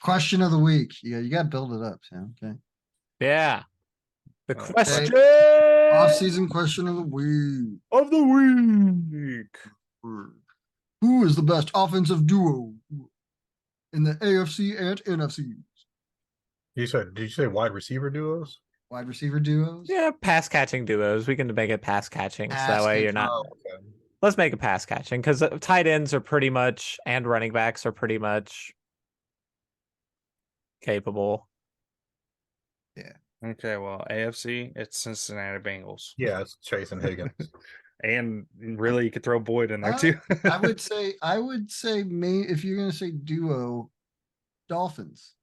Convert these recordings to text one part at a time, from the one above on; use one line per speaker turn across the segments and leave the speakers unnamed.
Question of the week. You got to build it up, Sam. Okay.
Yeah. The question
Off-season question of the week.
of the week.
Who is the best offensive duo in the AFC and NFC?
Did you say wide receiver duos?
Wide receiver duos?
Yeah, pass catching duos. We can make it pass catching. So that way you're not.
Okay.
Let's make it pass catching because tight ends are pretty much and running backs are pretty much capable.
Yeah.
Okay, well, AFC, it's Cincinnati Bengals.
Yeah, it's Chase and Higgins.
And really, you could throw Boyd in there too.
I would say, if you're gonna say duo, Dolphins.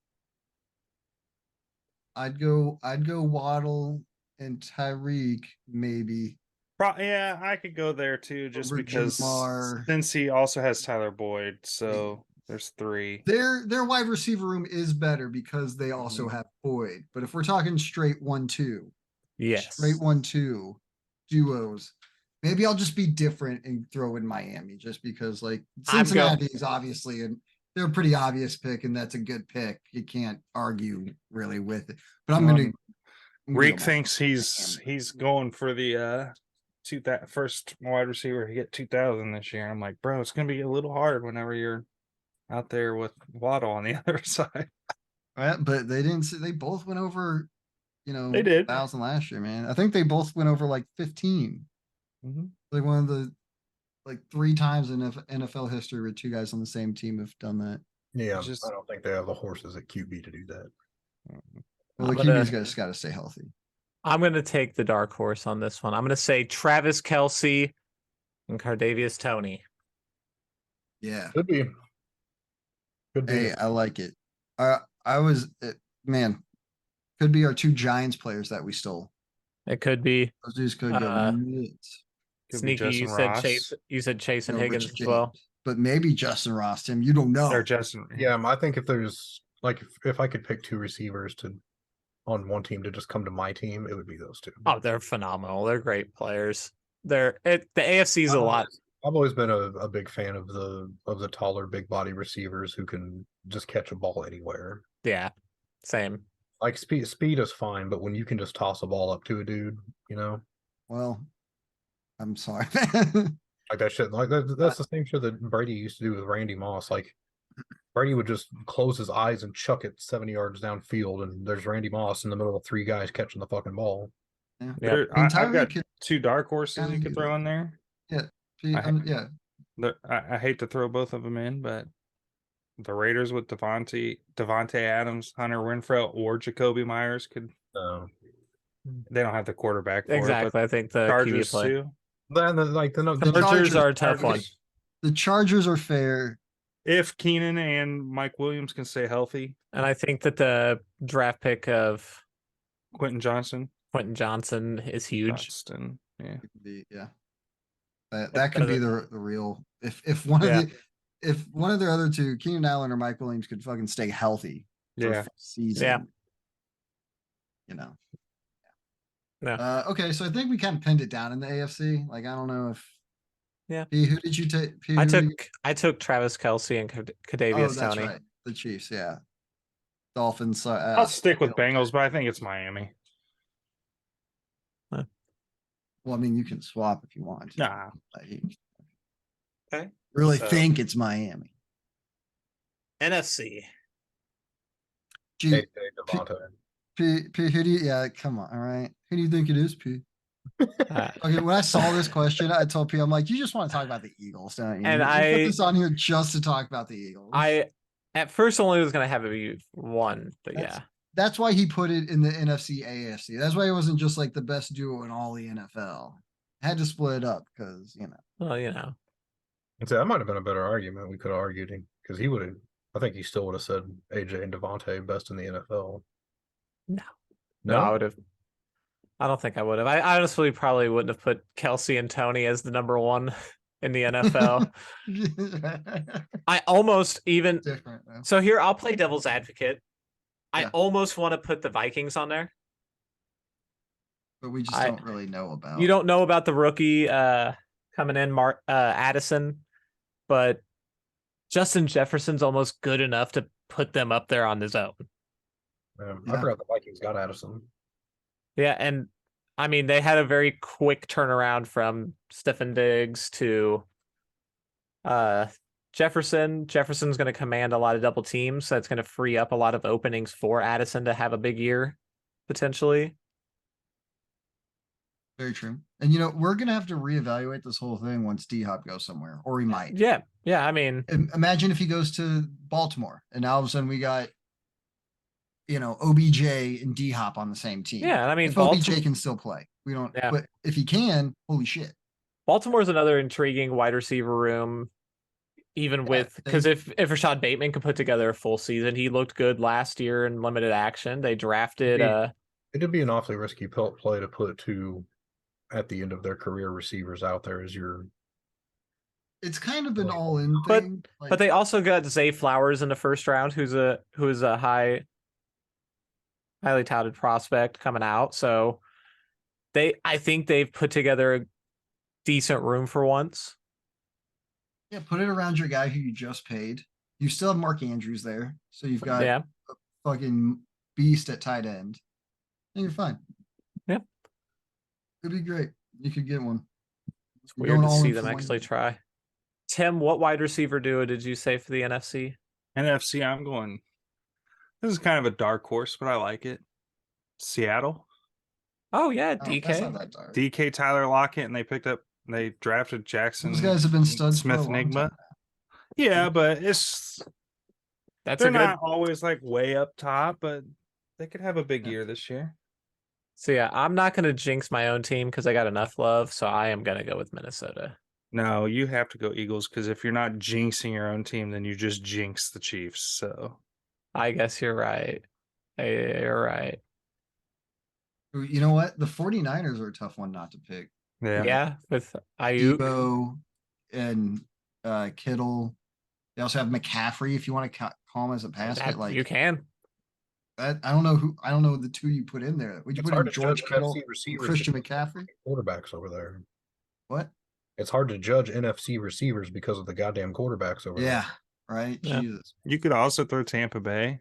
I'd go Waddle and Tyreek, maybe.
Yeah, I could go there too, just
Over
because
Jamar.
since he also has Tyler Boyd, so there's 3.
Their wide receiver room is better because they also have Boyd. But if we're talking straight 1-2,
Yes.
straight 1-2 duos, maybe I'll just be different and throw in Miami just because like Cincinnati is obviously they're a pretty obvious pick and that's a good pick. You can't argue really with it. But I'm gonna
Reek thinks he's going for the first wide receiver to get 2,000 this year. I'm like, bro, it's gonna be a little hard whenever you're out there with Waddle on the other side.
Right, but they didn't. They both went over,
They did
1,000 last year, man. I think they both went over like 15. Like one of the 3 times in NFL history where 2 guys on the same team have done that.
Yeah, I don't think they have the horses at QB to do that.
Well, the QB's just got to stay healthy.
I'm going to take the dark horse on this one. I'm going to say Travis Kelce and Kadarius Toney.
Yeah.
Could be.
Hey, I like it. Could be our 2 Giants players that we stole.
It could be.
Those dudes could go nuts.
Sneaky, you said Chase. You said Chase and Higgins as well.
But maybe Justin Ross, Tim. You don't know.
Or Justin.
Yeah, I think if there's if I could pick 2 receivers on one team to just come to my team, it would be those 2.
Oh, they're phenomenal. They're great players. The AFC is a lot.
I've always been a big fan of the taller, big body receivers who can just catch a ball anywhere.
Yeah, same.
Like speed is fine, but when you can just toss a ball up to a dude,
Well, I'm sorry.
Like that shit. Like that's the same shit that Brady used to do with Randy Moss. Like Brady would just close his eyes and chuck it 70 yards downfield, and there's Randy Moss in the middle of 3 guys catching the fucking ball.
Yeah.
I've got 2 dark horses you could throw in there.
Yeah.
I hate to throw both of them in, but the Raiders with Devontae Adams, Hunter Renfrow, or Jacoby Myers could. They don't have the quarterback for
exactly.
It,
I think the
Chargers
QB play.
too.
The Chargers are a tough one.
The Chargers are fair
if Keenan and Mike Williams can stay healthy,
and I think that the draft pick of
Quentin Johnson
is huge.
Yeah. That could be the real if one of the other 2, Keenan Allen or Mike Williams, could fucking stay healthy for a season. Yeah. Okay, so I think we kind of pinned it down in the AFC. Like I don't know if who did you take?
I took Travis Kelce and Kadarius Toney.
Right. The Chiefs, yeah. Dolphins.
I'll stick with Bengals, but I think it's Miami.
Well, I mean, you can swap if you want.
Nah.
Okay.
Really think it's Miami.
NFC.
P, who do you, come on, all right. Who do you think it is, P? Okay, when I saw this question, I told P, I'm like, you just want to talk about the Eagles, don't you?
And
you put this on here just to talk about the Eagles.
I at first only was gonna have it be 1, but
that's why he put it in the NFC AFC. That's why it wasn't just like the best duo in all the NFL. I had to split it up because
Well,
I'd say that might have been a better argument. We could have argued because he would have. I think he still would have said AJ and Devontae best in the NFL.
No, I would have. I don't think I would have. I honestly probably wouldn't have put Kelce and Toney as the number 1 in the NFL. I almost even.
Different.
So here, I'll play devil's advocate. I almost want to put the Vikings on there.
But we just don't really know about.
You don't know about the rookie coming in, Addison, but Justin Jefferson's almost good enough to put them up there on his own.
I
Yeah.
forgot the Vikings got Addison.
Yeah, and I mean they had a very quick turnaround from Stephen Diggs to Jefferson. Jefferson's going to command a lot of double teams, so it's going to free up a lot of openings for Addison to have a big year potentially.
Very true. And we're gonna have to reevaluate this whole thing once D Hop goes somewhere, or he might.
Yeah, I mean,
Imagine if he goes to Baltimore, and now all of a sudden we got, OBJ and D Hop on the same team.
yeah, I mean,
If OBJ can still play, we don't.
Yeah.
But if he can, holy shit!
Baltimore's another intriguing wide receiver room. Even with because if Rashad Bateman can put together a full season, he looked good last year in limited action. They drafted
It'd be an awfully risky play to put two at the end of their career receivers out there as your.
It's kind of an all-in
But-
thing.
but they also got Zay Flowers in the first round, who's a highly touted prospect coming out. So I think they've put together a decent room for once.
Yeah, put it around your guy who you just paid. You still have Mark Andrews there, so you've got
Yeah,
fucking beast at tight end, and you're fine.
Yep.
It'd be great. You could get one.
it's
You're
weird
going
to
all
see
in
them
for one
actually
year.
try. Tim, what wide receiver duo did you say for the NFC?
NFC, I'm going. This is kind of a dark horse, but I like it. Seattle,
Oh yeah,
Oh, that's
DK.
not that dark.
DK, Tyler Lockett, and they drafted Jackson.
Those guys have been studs for a
Smith
long
Nigma.
time.
Yeah, but it's
That's
they're
a good.
not always like way up top, but they could have a big
Yeah.
year this year.
So yeah, I'm not gonna jinx my own team because I got enough love, so I am gonna go with Minnesota.
No, you have to go Eagles because if you're not jinxing your own team, then you just jinx the Chiefs. So
I guess you're right. You're right.
You know what? The 49ers are a tough one not to pick.
yeah,
Yeah, with Ayuk.
Debo and Kittle. They also have McCaffrey if you want to call him as a pass.
That-
But like
you can.
I don't know the two you put in there. Would you
It's
put
hard
in
to
George
judge
Kittle,
NFC
and
receivers
Christian
because
McCaffrey?
quarterbacks over there.
What?
It's hard to judge NFC receivers because of the goddamn quarterbacks over
Yeah, right.
Yeah.
Jesus.
you could also throw Tampa Bay.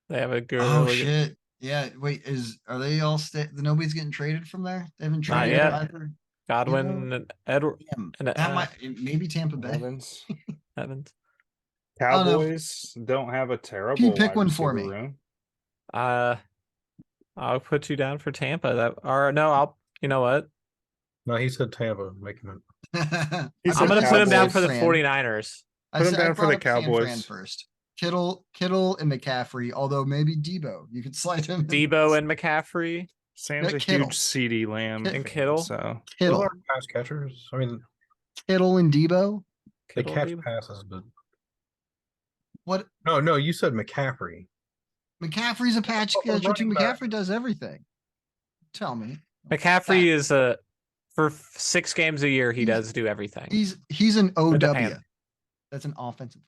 They have a good.
Oh
really good-
shit. Yeah. Wait. Are they all nobody's getting traded from there? They haven't
Not
traded
yet.
either.
Godwin and Edward
Damn,
and
that might maybe Tampa Bay.
Evans.
Evans.
don't know.
Cowboys don't have a terrible
pick
wide
one for
receiver
me?
room.
I'll put you down for Tampa. That or no, I'll. You know what?
No, he said Tampa, making it.
He
I'm
said
gonna put him down
Cowboys.
for the 49ers.
Put him down for the Cowboys.
Fran first. Kittle and McCaffrey. Although maybe Debo, you could slide him. in.
Debo and McCaffrey.
Sam's a
Kittle.
huge CD Lamb
And
fan,
Kittle.
So
Those
Kittle,
are pass catchers. I mean,
Kittle and Debo.
they
Kittle,
catch
Debo.
passes, but
What?
no, you said McCaffrey.
McCaffrey's a patch
Oh,
catcher too.
running back.
McCaffrey does everything. Tell me.
McCaffrey is for 6 games a year. He
He's-
does do everything.
He's an
It
OW.
depends.
That's an offensive